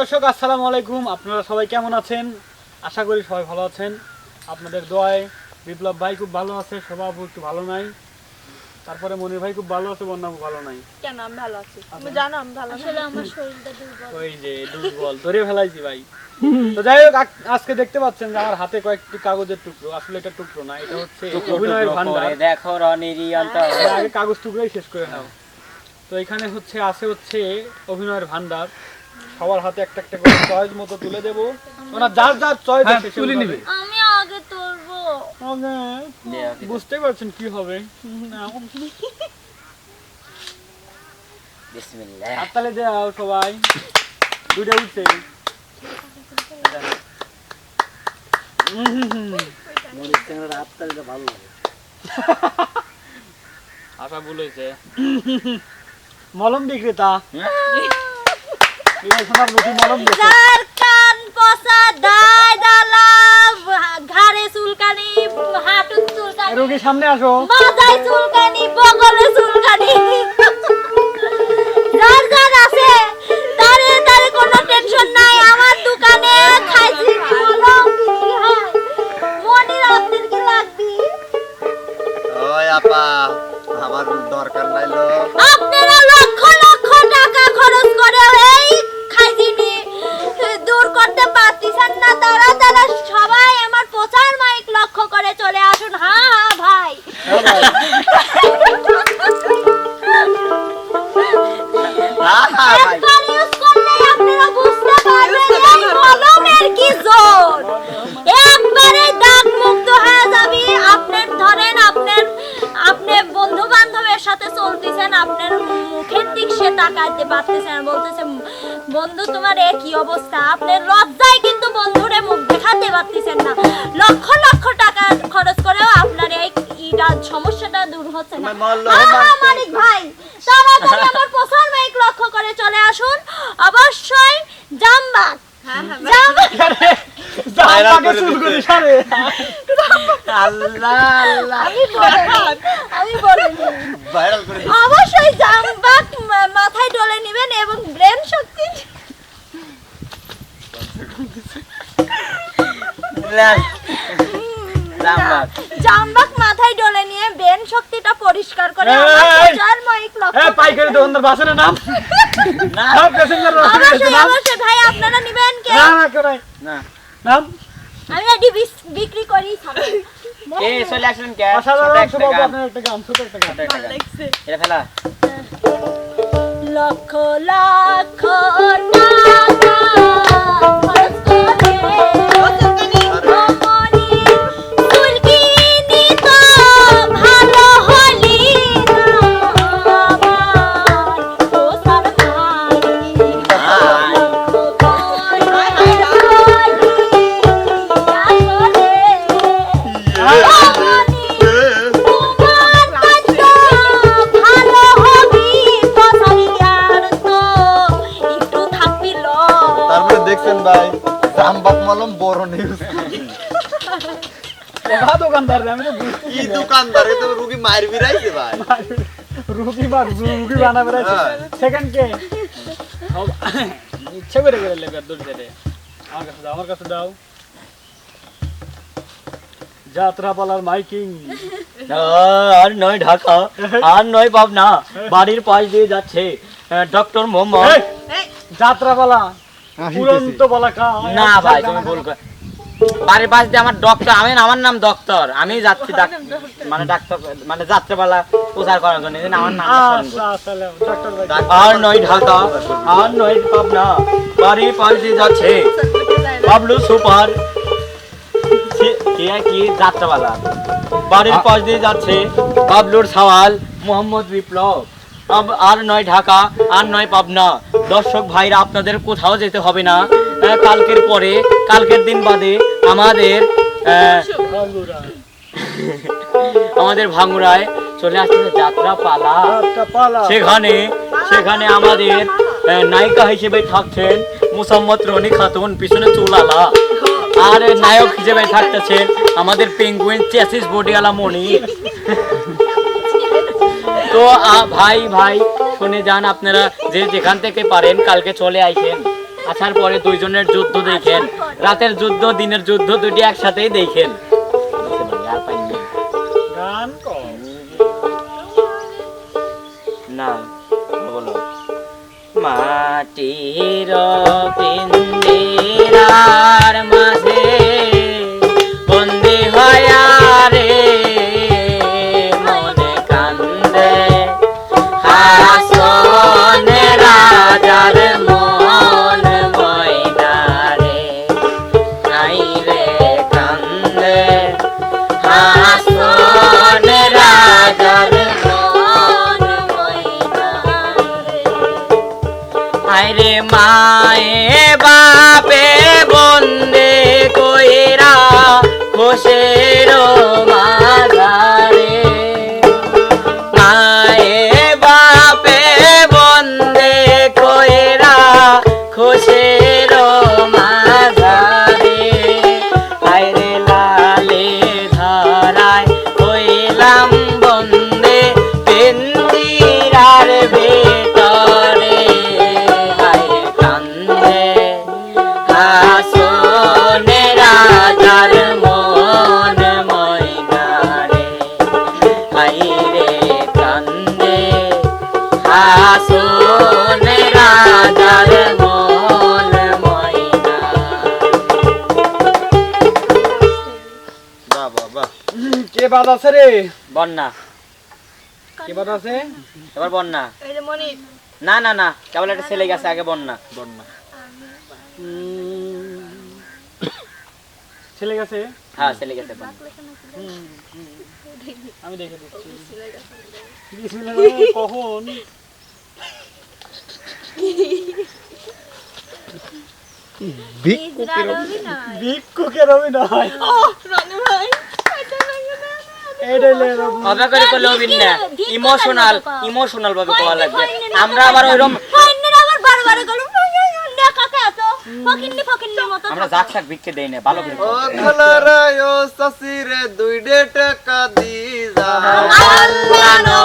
দর্শক আসসালামু আলাইকুম, আপনারা সবাই কেমন আছেন? আশা করি সবাই ভালো আছেন। আপনাদের দোয়ায় বিপ্লব ভাই খুব ভালো আছে, শোভাবু একটু ভালো নাই, তারপরে মনির ভাই খুব ভালো আছে, বন্যা খুব ভালো নাই। কেন আমি ভালো আছি? তুমি জানো আমি ভালো আছি। আসলে আমার শরীরটা দুর্বল। ওই যে দুর্বল ধরে ফেলাইছি ভাই। তো যাই হোক, আজকে দেখতে পাচ্ছেন যে আমার হাতে কয়েকটি কাগজের টুকরো, আসলে এটা টুকরো না, এটা হচ্ছে অভিনয়ের ভান্ডার। দেখো রনিরি অন্তর আগে কাগজ টুকরোই শেষ করে নাও। তো এখানে হচ্ছে অভিনয়ের ভান্ডার। সবার হাতে একটা একটা করে চয়েস মতো তুলে দেবো, ওনা যার যার চয়েস আছে তুলে নেবে। আমি আগে তুলবো। বুঝতে পারছেন কি হবে? বিসমিল্লাহ। হাততালি দাও সবাই, দুইটা উঠছে। আশা বলেছে মলম বিক্রেতা, মলম যার কান পচা, দায় দালা, ঘাড়ে চুলকানি, হাঁটুর চুলকানি, রোগীর সামনে আসো, মাথায় চুলকানি, বগলে চুলকানি, যার যার আছে তারে তারে কোনো টেনশন নাই। আমার দোকানে খাইছি মলম বিক্রি হয়। মনির আপনার কি লাগবে? ওই আপা আমার দরকার নাইলো। আপনারা লক্ষ লক্ষ টাকা খরচ করে এই খাইজিনি দূর করতে পারতেছেন না। তারা তারা সবাই আমার প্রচার মাইক লক্ষ্য করে চলে আসুন। হ্যাঁ হ্যাঁ ভাই, একবার ইউজ করলেই আপনারা বুঝতে পারবেন এই মলমের কি জোর। একবারে দাগ মুক্ত হয়ে যাবে। আপনার ধরেন আপনি বন্ধু বান্ধবের সাথে চলতেছেন, আপনার মুখের দিক সে তাকাইতে পারতেছেন, বলতেছেন বন্ধু তোমার কি অবস্থা। আপনার লজ্জায় কিন্তু বন্ধুরে মুখ দেখাতে পারতেছেন না। লক্ষ লক্ষ টাকা খরচ করেও আপনার এই সমস্যাটা দূর হচ্ছে না। মালিক ভাই, তাড়াতাড়ি আমার প্রচার মাইক লক্ষ্য করে চলে আসুন। অবশ্যই জামবাগ অবশ্যই জামবাগ মাথায় ডলে নেবেন এবং ব্রেন শক্তি জামবাগ মাথায় ডলে নিয়ে ব্রেন শক্তিটা পরিষ্কার করে আমার প্রচার মাইক লক্ষ্য পাইকারি দোকানদার বাসনে নাম না, প্যাসেঞ্জার অবশ্যই ভাই আপনারা নেবেন কে? না নাম আমি এডি বিক্রি করি সব। এ চলে আসুন কে? অসাধারণ স্বভাব, আপনার একটা গান, ছোট একটা গান। এটা ফেলা। লক্ষ লক্ষ টাকা খরচ করে মনি চুলকিনি তো ভালো হলি না আমার প্রচার দেখছেন ভাই, জামবাগ মলম বড় নিউজ। দোকানদার আমি তো বুঝতে কি দোকানদার, এ তো রুগী মার বিরাইছে ভাই। রুগী বানাবে সেকেন্ড কে ইচ্ছে করে গেলে লেবে দূর যেতে। আমার কাছে দাও যাত্রাপালার মাইকিং। আর নয় ঢাকা, আর নয় পাবনা, বাড়ির পাশ দিয়ে যাচ্ছে ডক্টর মোহাম্মদ। যাত্রাপালা উড়ন্ত বলা কা না ভাই তুমি ভুল করে, বাড়ির পাশ দিয়ে আমার ডক্টর, আমার নাম ডক্টর, আমি যাচ্ছি মানে ডাক্তার মানে যাত্রাপালা প্রচার করার জন্য আমার নাম। আর নয় ঢাকা, আর নয় পাবনা, বাড়ির পাশ দিয়ে যাচ্ছে বাবলু সুপার কি যাত্রাপালা, বাড়ির পাশ দিয়ে যাচ্ছে বাবলুর সওয়াল মোহাম্মদ বিপ্লব। আর নয় ঢাকা, আর নয় পাবনা। দর্শক ভাইরা আপনাদের কোথাও যেতে হবে না। কালকের পরে, কালকের দিন বাদে আমাদের ভাঙ্গুরায় চলে আসছে যাত্রাপালা। সেখানে আমাদের নায়িকা হিসেবে থাকছেন মোসাম্মদ রনি খাতুন, পিছনে চুলালা। আর নায়ক হিসেবে থাকতেছেন আমাদের পেঙ্গুইন চেসিস বডিওয়ালা মনি। তো ভাই ভাই শুনে যান, আপনারা যে যেখান থেকে পারেন কালকে চলে আইছেন। আসার পরে দুইজনের যুদ্ধ দেখেন, রাতের যুদ্ধ দিনের যুদ্ধ দুটি একসাথেই দেখেন। আর পাইনি গান কম না, বলো। মাটির পিঞ্জিরার মাঝে বন্দি হয়া রে মনে কান্দে হাসন রাজার মন ময়না রে, নাই রে কান্দে হাসন রাজার মন ময়না রে। আরে মায়ে বাপে বন্দে কইরা খোসের মাঝারে, মায়ে বাপে বন্দে কইরা খোসের মাঝারে, আরে লালে ধরায় হইলাম বন্দে পিঞ্জিরার ভিতরে, হায় কান্দে হাসনে রাজার মন ময়না রে, হায় রে কান্দে হাসনে রাজার মন ময়না। বাহ বাহ বাহ। কে বাদ আছে রে? বন্যা, কে বাদ আছে? এবার বন্যা। এই যে মনির না না না, কেবল একটা ছেলে গেছে, আগে বন্যা। বন্যা ছেলে গেছে। হ্যাঁ ছেলে গেছে বন্যা। আমি দেখে দিচ্ছি বিসমিল্লাহ কখন ইসরার অভিনয়। ভিক্ষুকের অভিনয়। রনি ভাই এটা লাগে না। এইটাই লেগে অবাক করে করলে অভিনয় ইমোশনাল ভাবে কোয়া লাগবে। আমরা আবার ওইরকম ফাইনের আবার বারবার গেল না কাকা তো ফকিন্নি মতো আমরা জাক শাক ভিক্ষে দেই না, ভালো করে ও খাও। খোলারায় ও সাসিরে 2 টাকা দি যা আল্লাহ